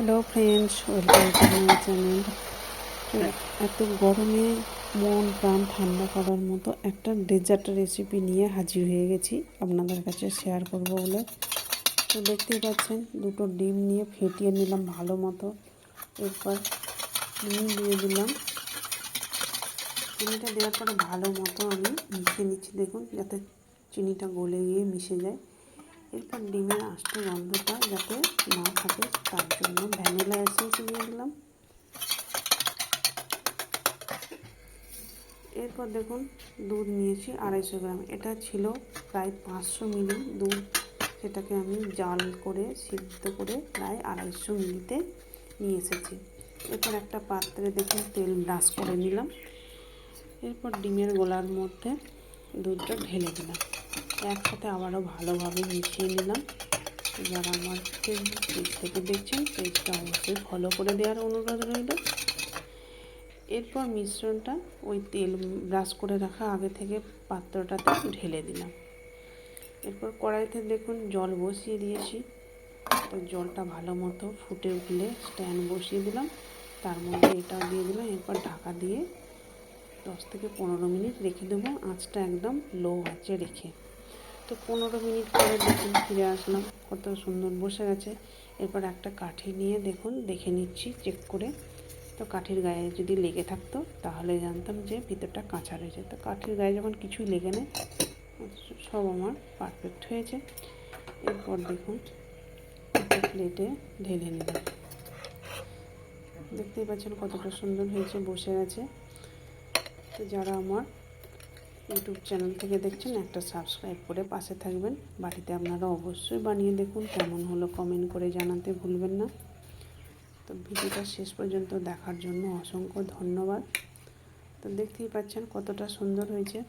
Hello friends, welcome to my channel. এত গরমে মন প্রাণ ঠান্ডা করার মতো একটা ডেজার্ট রেসিপি নিয়ে হাজির হয়ে গেছি আপনাদের কাছে শেয়ার করব বলে। তো দেখতেই পাচ্ছেন, দুটো ডিম নিয়ে ফেটিয়ে নিলাম ভালো মতো। এরপর চিনি দিয়ে দিলাম। চিনিটা দেওয়ার পরে ভালো মতো আমি মিশিয়ে নিচ্ছি, দেখুন যাতে চিনিটা গলে গিয়ে মিশে যায়। এরপর ডিমের আস্ত গন্ধটা যাতে না থাকে তার জন্য ভ্যানিলা এসেন্স দিয়ে দিলাম। এরপর দেখুন, দুধ নিয়েছি 250 গ্রাম। এটা ছিল প্রায় 500 মিলি দুধ, সেটাকে আমি জাল করে সিদ্ধ করে প্রায় 250 মিলিতে নিয়ে এসেছি। এরপর একটা পাত্রে দেখুন তেল ব্রাশ করে নিলাম। এরপর ডিমের গোলার মধ্যে দুধটা ঢেলে দিলাম। একসাথে আবারও ভালোভাবে মিশিয়ে নিলাম। যারা আমার ফেসবুক পেজ থেকে দেখছেন, পেজটা অবশ্যই ফলো করে দেওয়ার অনুরোধ রইল। এরপর মিশ্রণটা ওই তেল ব্রাশ করে রাখা আগে থেকে পাত্রটাতে ঢেলে দিলাম। এরপর কড়াইতে দেখুন জল বসিয়ে দিয়েছি। তো জলটা ভালো মতো ফুটে উঠলে স্ট্যান্ড বসিয়ে দিলাম, তার মধ্যে এটাও দিয়ে দিলাম। এরপর ঢাকা দিয়ে 10 থেকে 15 মিনিট রেখে দেবো, আঁচটা একদম লো আঁচে রেখে। তো 15 মিনিট পরে দেখুন ফিরে আসলাম, কত সুন্দর বসে গেছে। এরপর একটা কাঠি নিয়ে দেখুন দেখে নিচ্ছি চেক করে। তো কাঠির গায়ে যদি লেগে থাকতো তাহলে জানতাম যে ভিতরটা কাঁচা রয়েছে। তো কাঠির গায়ে যখন কিছুই লেগে নেই, সব আমার পারফেক্ট হয়েছে। এরপর দেখুন একটা প্লেটে ঢেলে নিলাম। দেখতেই পাচ্ছেন কতটা সুন্দর হয়েছে, বসে গেছে। তো যারা আমার ইউটিউব চ্যানেল থেকে দেখছেন, একটা সাবস্ক্রাইব করে পাশে থাকবেন। বাড়িতে আপনারা অবশ্যই বানিয়ে দেখুন, কেমন হলো কমেন্ট করে জানাতে ভুলবেন না। তো ভিডিওটা শেষ পর্যন্ত দেখার জন্য অসংখ্য ধন্যবাদ। তো দেখতেই পাচ্ছেন কতটা সুন্দর হয়েছে।